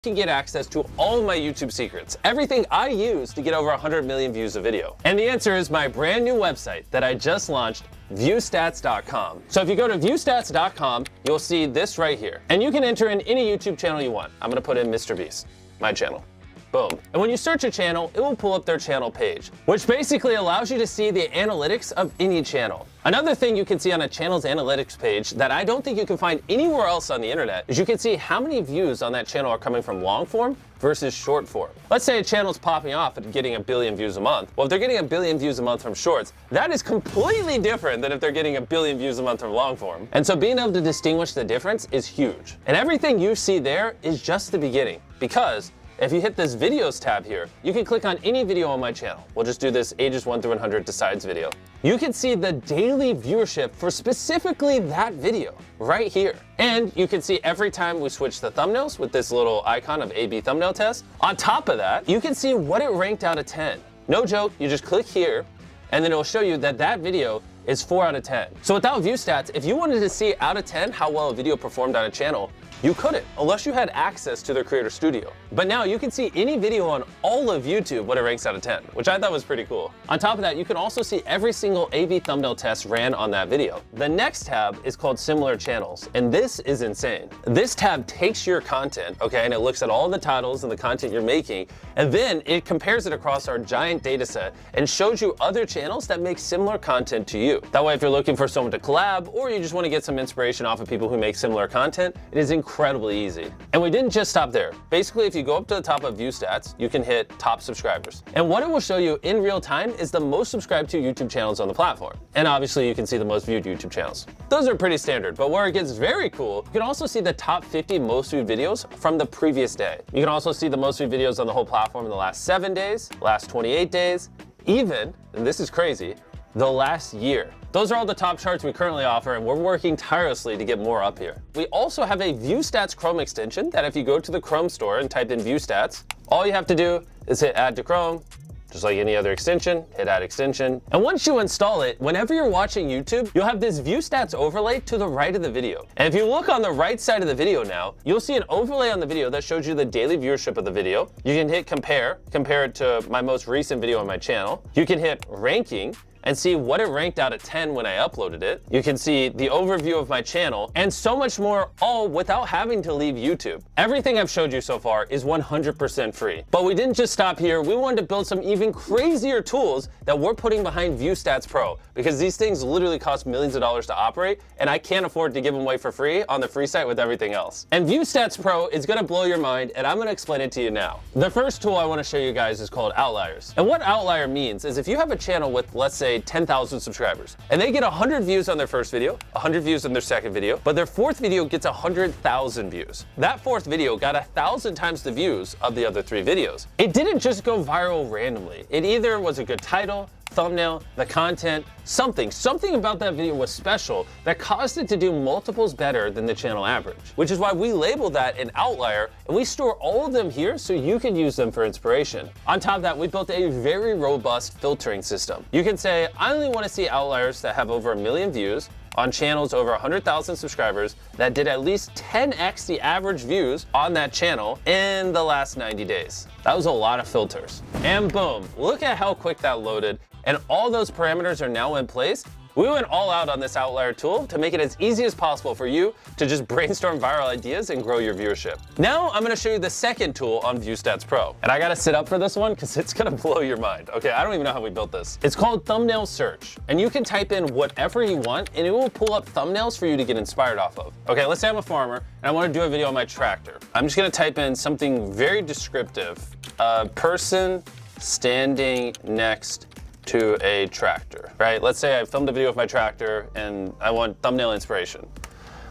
can get access to all of my YouTube secrets, everything I use to get over 100 million views a video? And the answer is my brand new website that I just launched, viewstats.com. So if you go to viewstats.com, you'll see this right here. And you can enter in any YouTube channel you want. I'm gonna put in Mr. Beast, my channel. Boom. And when you search a channel, it will pull up their channel page, which basically allows you to see the analytics of any channel. Another thing you can see on a channel's analytics page that I don't think you can find anywhere else on the internet is you can see how many views on that channel are coming from long form versus short form. Let's say a channel's popping off and getting 1 billion views a month. Well, if they're getting 1 billion views a month from shorts, that is completely different than if they're getting 1 billion views a month from long form. And so being able to distinguish the difference is huge. And everything you see there is just the beginning, because if you hit this videos tab here, you can click on any video on my channel. We'll just do this ages 1 through 100 decides video. You can see the daily viewership for specifically that video right here. And you can see every time we switch the thumbnails with this little icon of A/B thumbnail test. On top of that, you can see what it ranked out of 10. No joke, you just click here and then it'll show you that that video is 4 out of 10. So without ViewStats, if you wanted to see out of 10 how well a video performed on a channel, you couldn't, unless you had access to their Creator Studio. But now you can see any video on all of YouTube what it ranks out of 10, which I thought was pretty cool. On top of that, you can also see every single A/B thumbnail test ran on that video. The next tab is called Similar Channels, and this is insane. This tab takes your content, okay, and it looks at all the titles and the content you're making, and then it compares it across our giant data set and shows you other channels that make similar content to you. That way, if you're looking for someone to collab, or you just want to get some inspiration off of people who make similar content, it is incredibly easy. And we didn't just stop there. Basically, if you go up to the top of ViewStats, you can hit top subscribers. And what it will show you in real time is the most subscribed to YouTube channels on the platform. And obviously you can see the most viewed YouTube channels. Those are pretty standard, but where it gets very cool, you can also see the top 50 most viewed videos from the previous day. You can also see the most viewed videos on the whole platform in the last 7 days, last 28 days, even, and this is crazy, the last year. Those are all the top charts we currently offer, and we're working tirelessly to get more up here. We also have a ViewStats Chrome extension that if you go to the Chrome store and type in ViewStats, all you have to do is hit add to Chrome, just like any other extension, hit add extension. And once you install it, whenever you're watching YouTube, you'll have this ViewStats overlay to the right of the video. And if you look on the right side of the video now, you'll see an overlay on the video that shows you the daily viewership of the video. You can hit compare it to my most recent video on my channel. You can hit ranking, and see what it ranked out of 10 when I uploaded it. You can see the overview of my channel and so much more, all without having to leave YouTube. Everything I've showed you so far is 100% free. But we didn't just stop here. We wanted to build some even crazier tools that we're putting behind ViewStats Pro, because these things literally cost millions of dollars to operate, and I can't afford to give them away for free on the free site with everything else. And ViewStats Pro is gonna blow your mind, and I'm gonna explain it to you now. The first tool I wanna show you guys is called Outliers. And what Outlier means is if you have a channel with, let's say, 10,000 subscribers, and they get 100 views on their first video, 100 views on their second video, but their fourth video gets 100,000 views. That fourth video got 1,000 times the views of the other 3 videos. It didn't just go viral randomly. It either was a good title, thumbnail, the content, something about that video was special that caused it to do multiples better than the channel average, which is why we label that an outlier, and we store all of them here so you can use them for inspiration. On top of that, we built a very robust filtering system. You can say, I only want to see outliers that have over 1 million views on channels over 100,000 subscribers that did at least 10x the average views on that channel in the last 90 days. That was a lot of filters. And boom, look at how quick that loaded. And all those parameters are now in place. We went all out on this outlier tool to make it as easy as possible for you to just brainstorm viral ideas and grow your viewership. Now I'm gonna show you the second tool on ViewStats Pro. And I gotta sit up for this one because it's gonna blow your mind. Okay, I don't even know how we built this. It's called Thumbnail Search. And you can type in whatever you want and it will pull up thumbnails for you to get inspired off of. Okay, let's say I'm a farmer and I wanna do a video on my tractor. I'm just gonna type in something very descriptive. A person standing next to a tractor, right? Let's say I filmed a video of my tractor and I want thumbnail inspiration.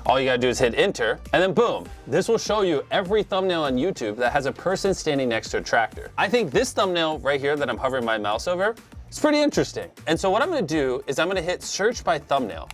All you gotta do is hit enter, and then boom, this will show you every thumbnail on YouTube that has a person standing next to a tractor. I think this thumbnail right here that I'm hovering my mouse over is pretty interesting. And so what I'm gonna do is I'm gonna hit search by thumbnail.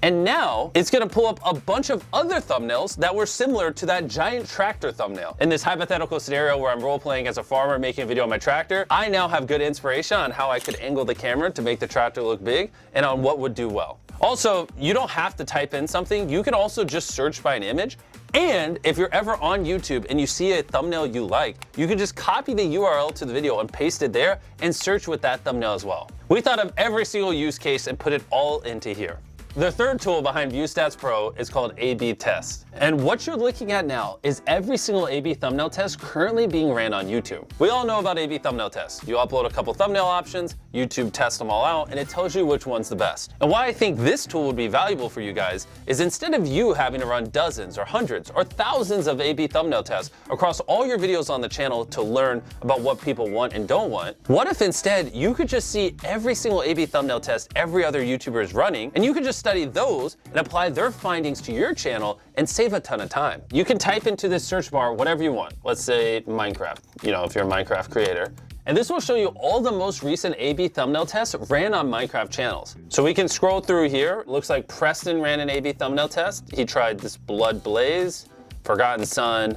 And now it's gonna pull up a bunch of other thumbnails that were similar to that giant tractor thumbnail. In this hypothetical scenario where I'm role-playing as a farmer making a video on my tractor, I now have good inspiration on how I could angle the camera to make the tractor look big and on what would do well. Also, you don't have to type in something. You can also just search by an image. And if you're ever on YouTube and you see a thumbnail you like, you can just copy the URL to the video and paste it there and search with that thumbnail as well. We thought of every single use case and put it all into here. The third tool behind ViewStats Pro is called A/B Test. And what you're looking at now is every single A/B thumbnail test currently being ran on YouTube. We all know about A/B thumbnail tests. You upload a couple thumbnail options, YouTube tests them all out, and it tells you which one's the best. And why I think this tool would be valuable for you guys is instead of you having to run dozens or hundreds or thousands of A/B thumbnail tests across all your videos on the channel to learn about what people want and don't want, what if instead you could just see every single A/B thumbnail test every other YouTuber is running, and you could just study those and apply their findings to your channel and save a ton of time. You can type into this search bar whatever you want. Let's say Minecraft, if you're a Minecraft creator. And this will show you all the most recent A/B thumbnail tests ran on Minecraft channels. So we can scroll through here. Looks like Preston ran an A/B thumbnail test. He tried this Blood Blaze, Forgotten Son,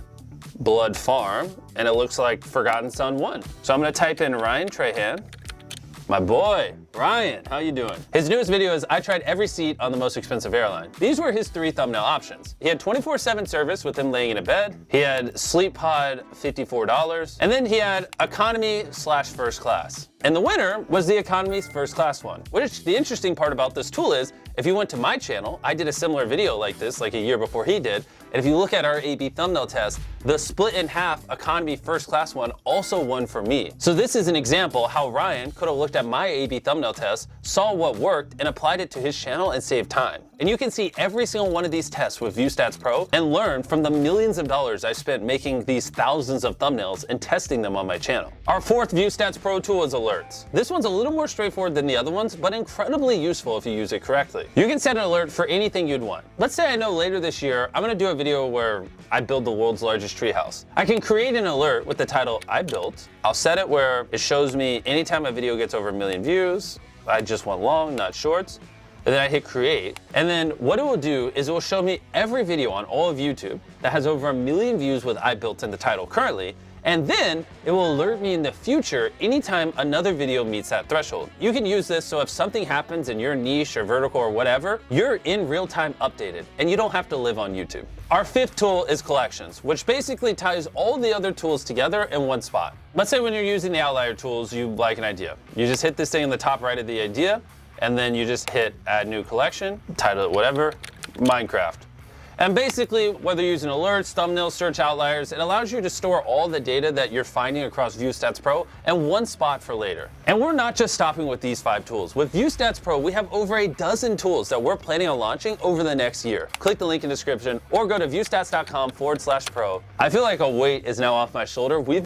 Blood Farm, and it looks like Forgotten Son won. So I'm gonna type in Ryan Trahan. My boy, Ryan, how you doing? His newest video is I tried every seat on the most expensive airline. These were his 3 thumbnail options. He had 24/7 service with him laying in a bed. He had Sleep Pod, $54. And then he had economy/first class. And the winner was the economy first class one. Which the interesting part about this tool is, if you went to my channel, I did a similar video like this like a year before he did. And if you look at our A/B thumbnail test, the split in half economy first class one also won for me. So this is an example how Ryan could have looked at my A/B thumbnail test, saw what worked, and applied it to his channel and saved time. And you can see every single one of these tests with ViewStats Pro and learn from the millions of dollars I spent making these thousands of thumbnails and testing them on my channel. Our fourth ViewStats Pro tool is alerts. This one's a little more straightforward than the other ones, but incredibly useful if you use it correctly. You can set an alert for anything you'd want. Let's say I know later this year, I'm gonna do a video where I build the world's largest treehouse. I can create an alert with the title I built. I'll set it where it shows me anytime a video gets over 1 million views. I just want long, not shorts. And then I hit create. And then what it will do is it will show me every video on all of YouTube that has over 1 million views with I built in the title currently. And then it will alert me in the future anytime another video meets that threshold. You can use this so if something happens in your niche or vertical or whatever, you're in real time updated and you don't have to live on YouTube. Our fifth tool is collections, which basically ties all the other tools together in one spot. Let's say when you're using the outlier tools, you like an idea. You just hit this thing in the top right of the idea, and then you just hit add new collection, title it whatever, Minecraft. And basically, whether you're using alerts, thumbnails, search outliers, it allows you to store all the data that you're finding across ViewStats Pro in one spot for later. And we're not just stopping with these 5 tools. With ViewStats Pro, we have over a dozen tools that we're planning on launching over the next year. Click the link in the description or go to viewstats.com/pro. I feel like a weight is now off my shoulder. We've